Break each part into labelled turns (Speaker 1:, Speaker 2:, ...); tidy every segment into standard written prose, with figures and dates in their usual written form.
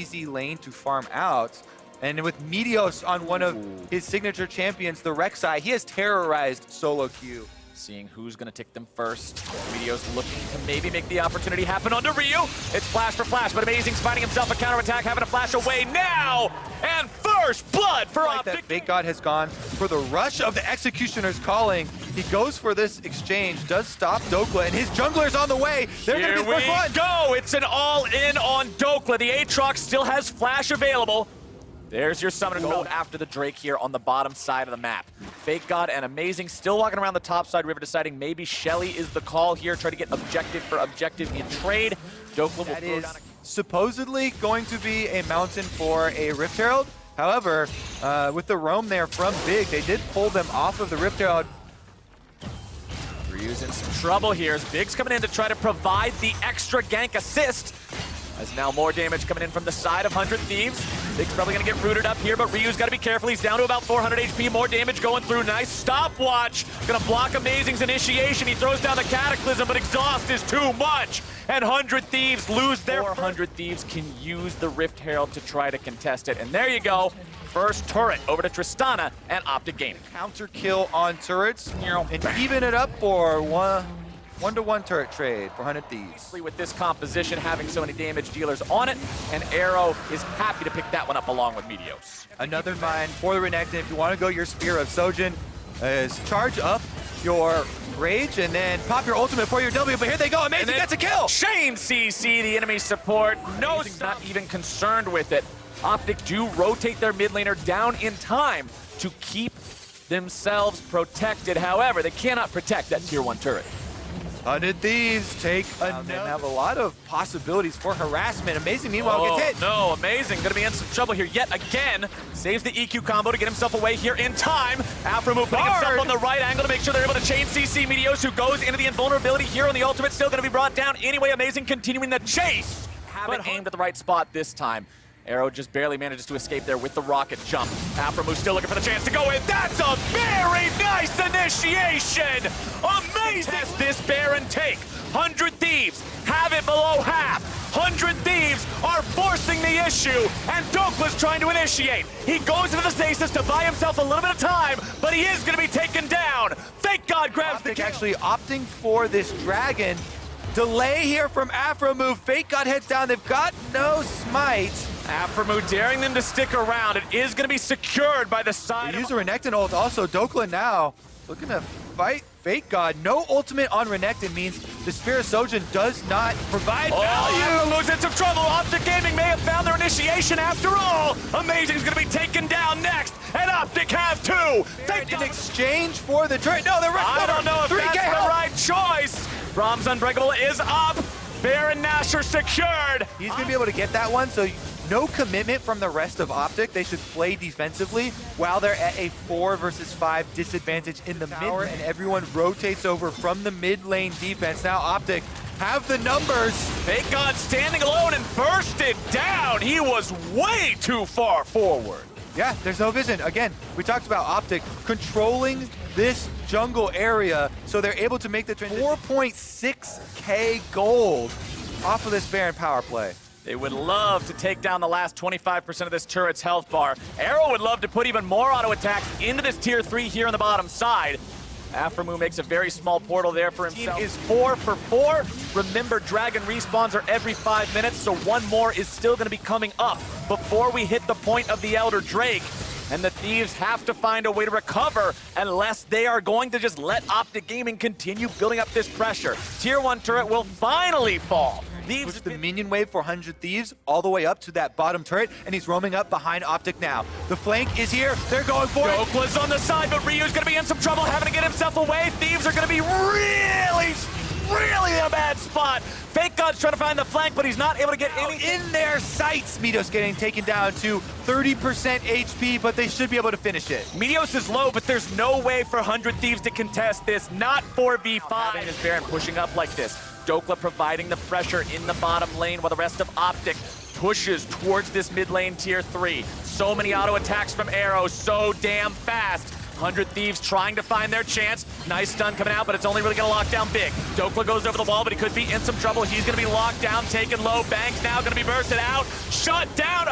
Speaker 1: easy lane to farm out. And with Meteos on one of his signature champions, the Rek'Sai, he has terrorized solo queue.
Speaker 2: Seeing who's going to take them first. Meteos looking to maybe make the opportunity happen onto Ryu. It's flash for flash, but Amazing's finding himself a counterattack, having to flash away now. And first blood for Optic.
Speaker 1: That Fake God has gone for the rush of the Executioner's calling. He goes for this exchange, does stop Dokla, and his jungler's on the way. They're going to be the first one.
Speaker 2: Here we go. It's an all-in on Dokla. The Aatrox still has flash available. There's your summoner go after the Drake here on the bottom side of the map. Fake God and Amazing still walking around the top side river, deciding maybe Shelly is the call here, try to get objective for objective in trade. Dokla will
Speaker 1: that
Speaker 2: throw
Speaker 1: is
Speaker 2: down
Speaker 1: supposedly going to be a mountain for a Rift Herald. However, with the roam there from Big, they did pull them off of the Rift Herald.
Speaker 2: Ryu's in some trouble here as Big's coming in to try to provide the extra gank assist. As now more damage coming in from the side of 100 Thieves. Big's probably going to get rooted up here, but Ryu's got to be careful. He's down to about 400 HP. More damage going through. Nice stopwatch. Going to block Amazing's initiation. He throws down the Cataclysm, but exhaust is too much. And 100 Thieves lose their... 400 Thieves can use the Rift Herald to try to contest it. And there you go. First turret over to Tristana and Optic Gaming.
Speaker 1: Counter kill on turrets and even it up for one-to-one turret trade for 100 Thieves.
Speaker 2: With this composition having so many damage dealers on it, and Arrow is happy to pick that one up along with Meteos.
Speaker 1: Another mine for the Renekton. If you want to go your Spear of Sojin, is charge up your Rage and then pop your ultimate for your W, but here they go, Amazing gets a kill!
Speaker 2: Chain CC, the enemy support. No, not even concerned with it. Optic do rotate their mid laner down in time to keep themselves protected. However, they cannot protect that tier 1 turret.
Speaker 1: 100 Thieves take another. They have a lot of possibilities for harassment. Amazing, meanwhile, gets hit.
Speaker 2: No, Amazing going to be in some trouble here yet again. Saves the EQ combo to get himself away here in time. Aframu putting himself on the right angle to make sure they're able to chain CC Meteos, who goes into the invulnerability here on the ultimate. Still going to be brought down anyway. Amazing continuing the chase. Haven't aimed at the right spot this time. Arrow just barely manages to escape there with the rocket jump. Aframu still looking for the chance to go in. That's a very nice initiation! Amazing! Test this Baron take. 100 Thieves have it below half. 100 Thieves are forcing the issue, and Dokla's trying to initiate. He goes into the stasis to buy himself a little bit of time, but he is going to be taken down. Thank God grabs the kill.
Speaker 1: Actually opting for this dragon. Delay here from Aframu. Fake God heads down. They've got no smite.
Speaker 2: Aframu daring them to stick around. It is going to be secured by the side.
Speaker 1: They use a Renekton ult. Also, Dokla now looking to fight Fake God. No ultimate on Renekton means the Spear of Sojin does not provide value.
Speaker 2: Aframu's in some trouble. Optic Gaming may have found their initiation after all. Amazing's going to be taken down next, and Optic have two.
Speaker 1: In exchange for the trade. No, they're
Speaker 2: I don't know if that's the right choice. Brahms Unbreakable is up. Baron Nashor secured.
Speaker 1: He's going to be able to get that one, so no commitment from the rest of Optic. They should play defensively while they're at a 4 versus 5 disadvantage in the mid, and everyone rotates over from the mid lane defense. Now Optic have the numbers.
Speaker 2: Fake God standing alone and bursted down. He was way too far forward.
Speaker 1: Yeah, there's no vision. Again, we talked about Optic controlling this jungle area, so they're able to make the transition. 4.6k gold off of this Baron power play.
Speaker 2: They would love to take down the last 25% of this turret's health bar. Arrow would love to put even more auto attacks into this tier 3 here on the bottom side. Aframu makes a very small portal there for himself. Team is 4 for 4. Remember, Dragon respawns are every 5 minutes, so one more is still going to be coming up before we hit the point of the Elder Drake. And the Thieves have to find a way to recover unless they are going to just let Optic Gaming continue building up this pressure. Tier 1 turret will finally fall.
Speaker 1: Push the minion wave for 100 Thieves all the way up to that bottom turret, and he's roaming up behind Optic now. The flank is here. They're going for it.
Speaker 2: Dokla's on the side, but Ryu's going to be in some trouble, having to get himself away. Thieves are going to be really in a bad spot. Fake God's trying to find the flank, but he's not able to get any
Speaker 1: in their sights. Meteos getting taken down to 30% HP, but they should be able to finish it.
Speaker 2: Meteos is low, but there's no way for 100 Thieves to contest this. Not 4v5. Having this Baron pushing up like this. Dokla providing the pressure in the bottom lane while the rest of Optic pushes towards this mid lane tier 3. So many auto attacks from Arrow, so damn fast. 100 Thieves trying to find their chance. Nice stun coming out, but it's only really going to lock down Big. Dokla goes over the wall, but he could be in some trouble. He's going to be locked down, taken low. Banks now going to be bursted out. Shut down.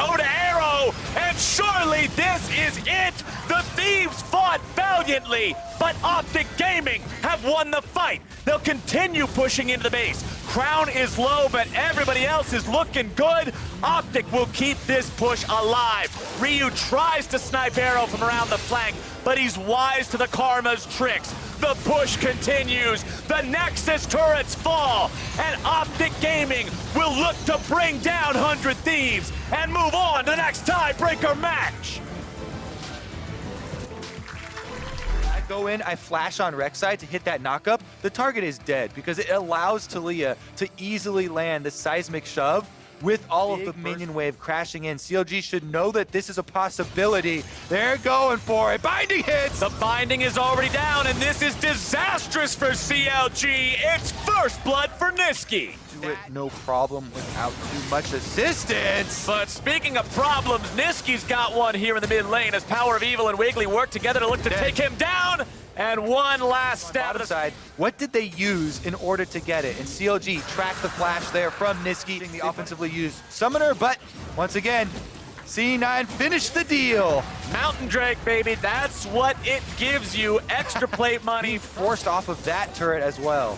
Speaker 2: fought valiantly, but Optic Gaming have won the fight. They'll continue pushing into the base. Crown is low, but everybody else is looking good. Optic will keep this push alive. Ryu tries to snipe Arrow from around the flank, but he's wise to the Karma's tricks. The push continues. The Nexus turrets fall, and Optic Gaming will look to bring down 100 Thieves and move on to the next tiebreaker match.
Speaker 1: Go in, I flash on Rek'Sai to hit that knockup, the target is dead because it allows Talia to easily land the seismic shove with all of the minion wave crashing in. CLG should know that this is a possibility. They're going for it. Binding hits!
Speaker 2: The binding is already down, and this is disastrous for CLG. It's first blood for Niski.
Speaker 1: Do it no problem without too much assistance.
Speaker 2: But speaking of problems, Niski's got one here in the mid lane as Power of Evil and Wiggly work together to look to take him down. And one last stab
Speaker 1: On the side. What did they use in order to get it? And CLG tracked the flash there from Niski, the offensively used summoner, but once again, C9 finished the deal.
Speaker 2: Mountain Drake, baby, that's what it gives you. Extra plate money.
Speaker 1: Forced off of that turret as well.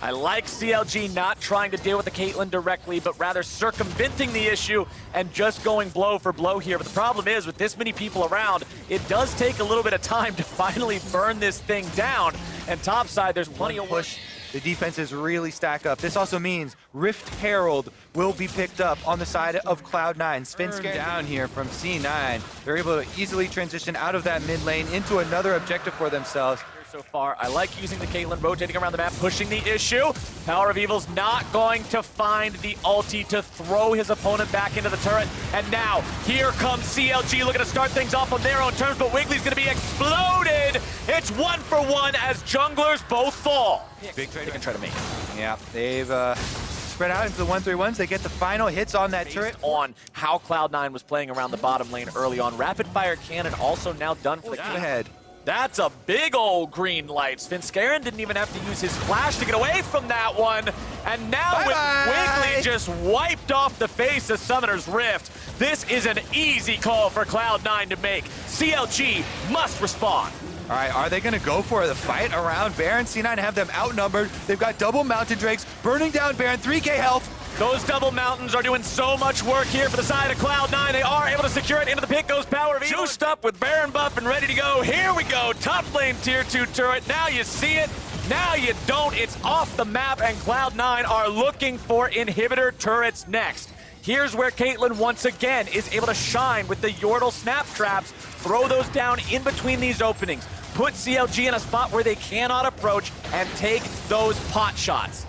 Speaker 2: I like CLG not trying to deal with the Caitlyn directly, but rather circumventing the issue and just going blow for blow here. But the problem is, with this many people around, it does take a little bit of time to finally burn this thing down. And topside, there's plenty of
Speaker 1: push. The defenses really stack up. This also means Rift Herald will be picked up on the side of Cloud9. Svenskeren down here from C9. They're able to easily transition out of that mid lane into another objective for themselves.
Speaker 2: So far, I like using the Caitlyn, rotating around the map, pushing the issue. Power of Evil's not going to find the ulti to throw his opponent back into the turret. And now, here comes CLG looking to start things off on their own terms, but Wiggly's going to be exploded. It's 1-for-1 as junglers both fall.
Speaker 1: Big trade
Speaker 2: they can try to make.
Speaker 1: Yeah, they've spread out into the 1-3-1s. They get the final hits on that turret.
Speaker 2: On how Cloud9 was playing around the bottom lane early on. Rapid fire cannon also now done for the
Speaker 1: Go ahead.
Speaker 2: That's a big old green light. Svenskeren didn't even have to use his flash to get away from that one. And now with Wiggly just wiped off the face of Summoner's Rift, this is an easy call for Cloud9 to make. CLG must respond.
Speaker 1: All right, are they going to go for the fight around Baron? C9 have them outnumbered. They've got double Mountain Drakes burning down Baron, 3k health.
Speaker 2: Those double mountains are doing so much work here for the side of Cloud9. They are able to secure it. Into the pit goes Power of Evil. Juiced up with Baron buff and ready to go. Here we go. Top lane tier 2 turret. Now you see it. Now you don't. It's off the map, and Cloud9 are looking for inhibitor turrets next. Here's where Caitlyn once again is able to shine with the Yordle snap traps. Throw those down in between these openings. Put CLG in a spot where they cannot approach and take those pot shots.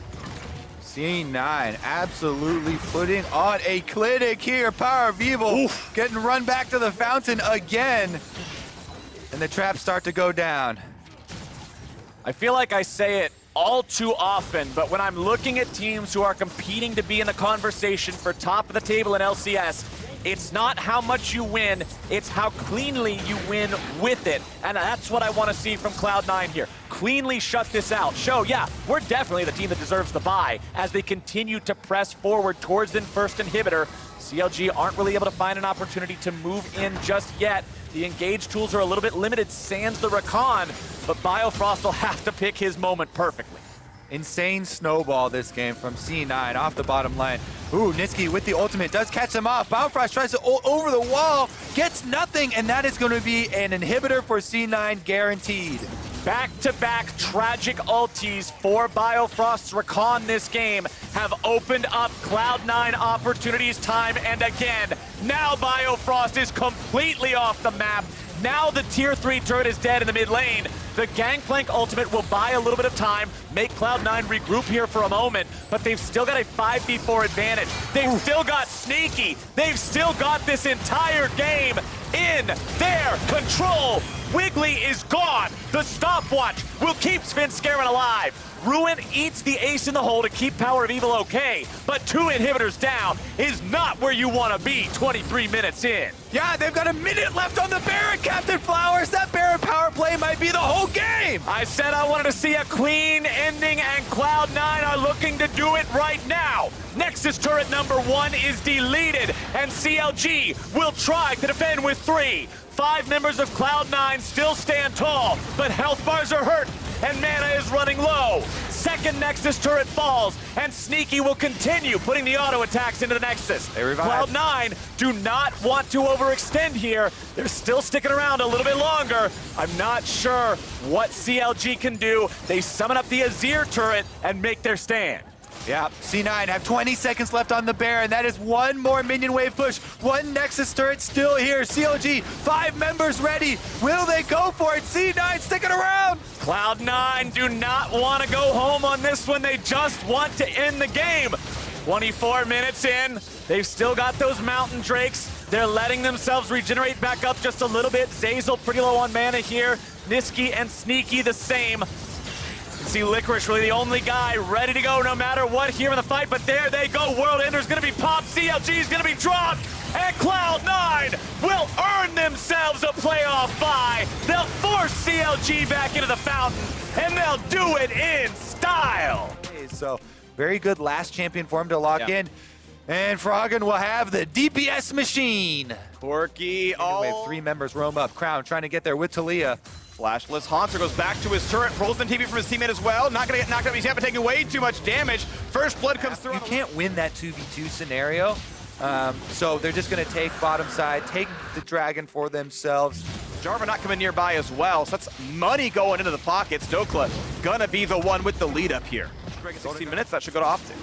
Speaker 1: C9 absolutely putting on a clinic here. Power of Evil getting run back to the fountain again. And the traps start to go down.
Speaker 2: I feel like I say it all too often, but when I'm looking at teams who are competing to be in the conversation for top of the table in LCS, it's not how much you win, it's how cleanly you win with it. And that's what I want to see from Cloud9 here. Cleanly shut this out. Show, yeah, we're definitely the team that deserves the bye as they continue to press forward towards the first inhibitor. CLG aren't really able to find an opportunity to move in just yet. The engage tools are a little bit limited, sans the Rakan, but Biofrost will have to pick his moment perfectly.
Speaker 1: Insane snowball this game from C9 off the bottom line. Ooh, Niski with the ultimate does catch him off. Biofrost tries to over the wall, gets nothing, and that is going to be an inhibitor for C9 guaranteed.
Speaker 2: Back-to-back tragic ultis for Biofrost's Rakan this game have opened up Cloud9 opportunities time and again. Now Biofrost is completely off the map. Now the tier 3 turret is dead in the mid lane. The Gangplank ultimate will buy a little bit of time, make Cloud9 regroup here for a moment, but they've still got a 5v4 advantage. They've still got Sneaky. They've still got this entire game in their control. Wiggly is gone. The stopwatch will keep Svenskeren alive. Ruin eats the ace in the hole to keep Power of Evil okay, but 2 inhibitors down is not where you want to be 23 minutes in.
Speaker 1: Yeah, they've got a minute left on the Baron, Captain Flowers. That Baron power play might be the whole game.
Speaker 2: I said I wanted to see a clean ending, and Cloud9 are looking to do it right now. Nexus turret number 1 is deleted, and CLG will try to defend with 3. 5 members of Cloud9 still stand tall, but health bars are hurt, and mana is running low. Second Nexus turret falls, and Sneaky will continue putting the auto attacks into the Nexus.
Speaker 1: They revive.
Speaker 2: Cloud9 do not want to overextend here. They're still sticking around a little bit longer. I'm not sure what CLG can do. They summon up the Azir turret and make their stand.
Speaker 1: Yeah, C9 have 20 seconds left on the Baron. That is one more minion wave push. One Nexus turret still here. CLG, 5 members ready. Will they go for it? C9 sticking around.
Speaker 2: Cloud9 do not want to go home on this one. They just want to end the game. 24 minutes in. They've still got those Mountain Drakes. They're letting themselves regenerate back up just a little bit. Zazel pretty low on mana here. Niski and Sneaky the same. See Licorice really the only guy ready to go no matter what here in the fight, but there they go. World Ender's gonna be popped, CLG's gonna be dropped, and Cloud9 will earn themselves a playoff bye. They'll force CLG back into the fountain, and they'll do it in style.
Speaker 1: So very good last champion for him to lock in. And Froggen will have the DPS machine.
Speaker 3: Corky,
Speaker 1: We have 3 members roam up. Crown trying to get there with Talia.
Speaker 3: Flashless Haunter goes back to his turret, rolls in TV from his teammate as well. Not gonna get knocked out, he's taking way too much damage. First blood comes through.
Speaker 1: You can't win that 2v2 scenario. So they're just gonna take bottom side, take the dragon for themselves.
Speaker 3: Jarvan not coming nearby as well, so that's money going into the pockets. Dokla gonna be the one with the lead up here. 16 minutes, that should go to Optic.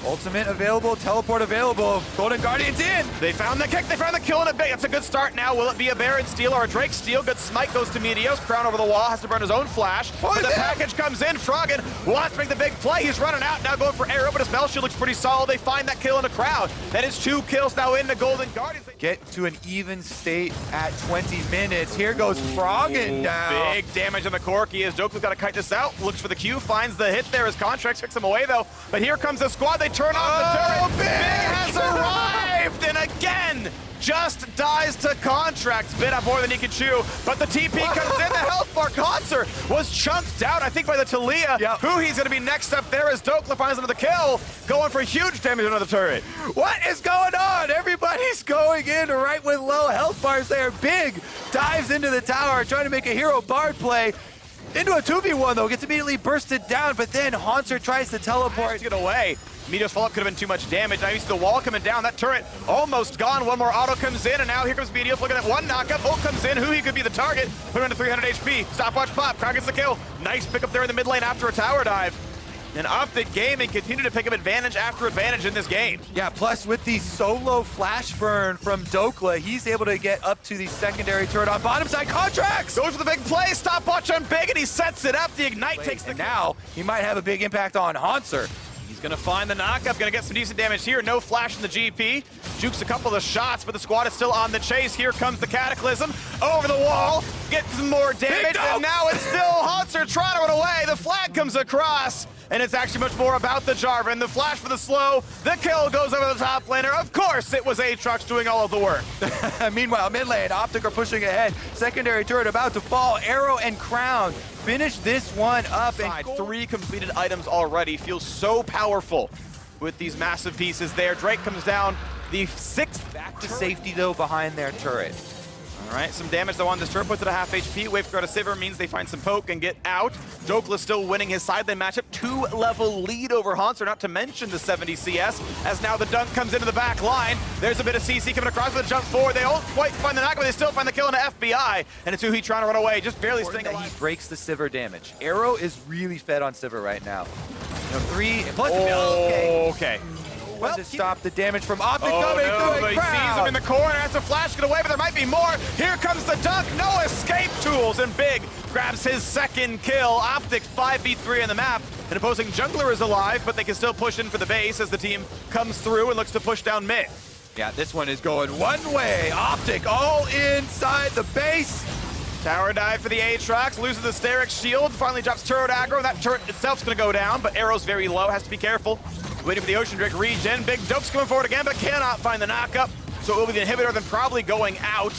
Speaker 1: Ultimate available, teleport available. Golden Guardian's in.
Speaker 3: They found the kick, they found the kill in a bit. That's a good start now. Will it be a Baron steal or a Drake steal? Good smite goes to Meteos. Crown over the wall, has to burn his own flash. But the package comes in. Froggen wants to make the big play. He's running out, now going for arrow, but his spell shield looks pretty solid. They find that kill in the crowd. That is 2 kills now in the Golden Guardians.
Speaker 1: Get to an even state at 20 minutes. Here goes Froggen down.
Speaker 3: Big damage on the Corky as Dokla's got to kite this out. Looks for the Q, finds the hit there as Contracts kicks him away though. But here comes the squad. They turn off the turret. Big has arrived, and again, just dies to Contracts. Bit up more than he can chew, but the TP comes in. The health bar Concert was chunked out, I think, by the Talia. Who he's going to be next up there as Dokla finds another kill, going for huge damage on the turret.
Speaker 1: What is going on? Everybody's going in right with low health bars there. Big dives into the tower, trying to make a hero bard play. Into a 2v1 though, gets immediately bursted down, but then Haunter tries to teleport.
Speaker 3: Get away. Meteos follow-up could have been too much damage. Now you see the wall coming down. That turret almost gone. One more auto comes in, and now here comes Meteos looking at one knockup. Ult comes in. Who he could be the target. Put him into 300 HP. Stopwatch pop. Crown gets the kill. Nice pickup there in the mid lane after a tower dive. And Optic Gaming continue to pick up advantage after advantage in this game.
Speaker 1: Yeah, plus with the solo flash burn from Dokla, he's able to get up to the secondary turret on bottom side. Contracts!
Speaker 3: Goes for the big play. Stopwatch on big, and he sets it up. The Ignite takes the
Speaker 1: kill. Now, he might have a big impact on Haunter.
Speaker 3: He's gonna find the knockup, gonna get some decent damage here. No flash in the GP. Jukes a couple of the shots, but the squad is still on the chase. Here comes the Cataclysm. Over the wall, gets some more damage, and now it's still Haunter trying to run away. The flag comes across, and it's actually much more about the Jarvan. The flash for the slow, the kill goes over the top laner. Of course, it was Aatrox doing all of the work.
Speaker 1: Meanwhile, mid lane, Optic are pushing ahead. Secondary turret about to fall. Arrow and Crown finish this one up. And
Speaker 3: 3 completed items already. Feels so powerful with these massive pieces there. Drake comes down, the 6th
Speaker 1: back to safety though behind their turret.
Speaker 3: All right, some damage though on this turret, puts it at half HP. Wave to go to Sivir means they find some poke and get out. Dokla still winning his side lane matchup. 2-level lead over Haunter, not to mention the 70 CS, as now the dunk comes into the back line. There's a bit of CC coming across with a jump forward. They don't quite find the knock, but they still find the kill in the FBI. And it's Uhi trying to run away, just barely staying alive.
Speaker 1: He breaks the Sivir damage. Arrow is really fed on Sivir right now. You know, 3, plus
Speaker 3: okay.
Speaker 1: Well, to stop the damage from Optic
Speaker 3: coming
Speaker 1: through
Speaker 3: but he sees him in the corner, has to flash, get away, but there might be more. Here comes the dunk, no escape tools, and Big grabs his 2nd kill. Optic 5v3 on the map. An opposing jungler is alive, but they can still push in for the base as the team comes through and looks to push down mid.
Speaker 1: Yeah, this one is going one way. Optic all inside the base.
Speaker 3: Tower dive for the Aatrox, loses the Sterix shield, finally drops turret aggro. That turret itself's gonna go down, but Arrow's very low, has to be careful. Waiting for the Ocean Drake regen. Big Dope's coming forward again, but cannot find the knockup. So it will be the inhibitor, then probably going out.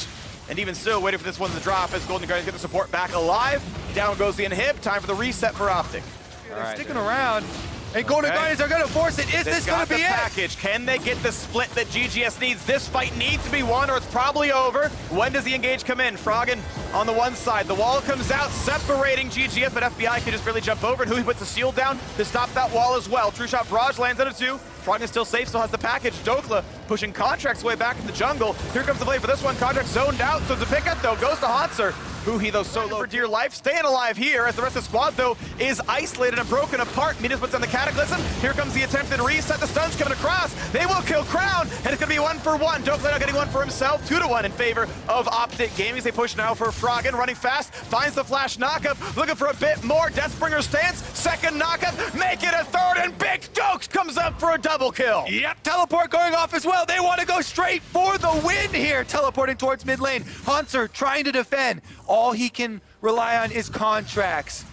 Speaker 3: And even still, waiting for this one to drop as Golden Guardians get the support back alive. Down goes the inhib. Time for the reset for Optic.
Speaker 1: They're sticking around. And Golden Guardians are going to force it. Is this going to be it?
Speaker 3: Package. Can they get the split that GGS needs? This fight needs to be won or it's probably over. When does the engage come in? Froggen on the one side. The wall comes out, separating GGS, but FBI can just really jump over. And Hui puts the shield down to stop that wall as well. True shot barrage lands under 2. Froggen is still safe, still has the package. Dokla pushing Contract's way back in the jungle. Here comes the play for this one. Contract zoned out, so the pickup though goes to Hanser. Huhi though solo for dear life, staying alive here as the rest of the squad though is isolated and broken apart. Midas puts on the Cataclysm. Here comes the attempted reset. The stun's coming across. They will kill Crown, and it's gonna be 1-for-1. Dokla now getting one for himself. 2-1 in favor of Optic Gaming. They push now for Froggen, running fast, finds the flash knockup, looking for a bit more. Deathbringer stance, second knockup, make it a third, and Big Dokes comes up for a double kill.
Speaker 1: Yep, teleport going off as well. They want to go straight for the win here. Teleporting towards mid lane. Hanser trying to defend. All he can rely on is contracts.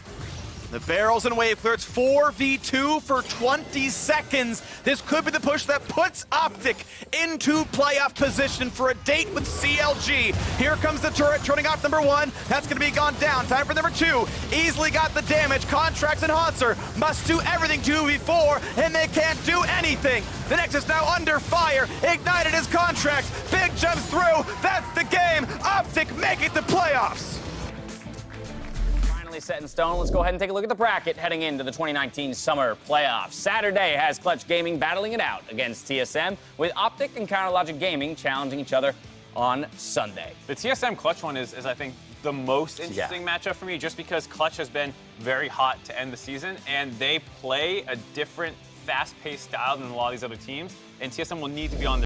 Speaker 3: The barrels and wave clear. It's 4v2 for 20 seconds. This could be the push that puts Optic into playoff position for a date with CLG. Here comes the turret, turning off number 1. That's going to be gone down. Time for number 2. Easily got the damage. Contracts and Hanser must do everything 2v4, and they can't do anything. The Nexus now under fire. Ignited his Contracts. Big jumps through. That's the game. Optic make it to playoffs.
Speaker 4: Set in stone. Let's go ahead and take a look at the bracket heading into the 2019 Summer Playoffs. Saturday has Clutch Gaming battling it out against TSM, with Optic and KazaLoLL Gaming challenging each other on Sunday.
Speaker 5: The TSM Clutch one is I think, the most interesting matchup for me, just because Clutch has been very hot to end the season, and they play a different, fast-paced style than a lot of these other teams, and TSM will need to be on their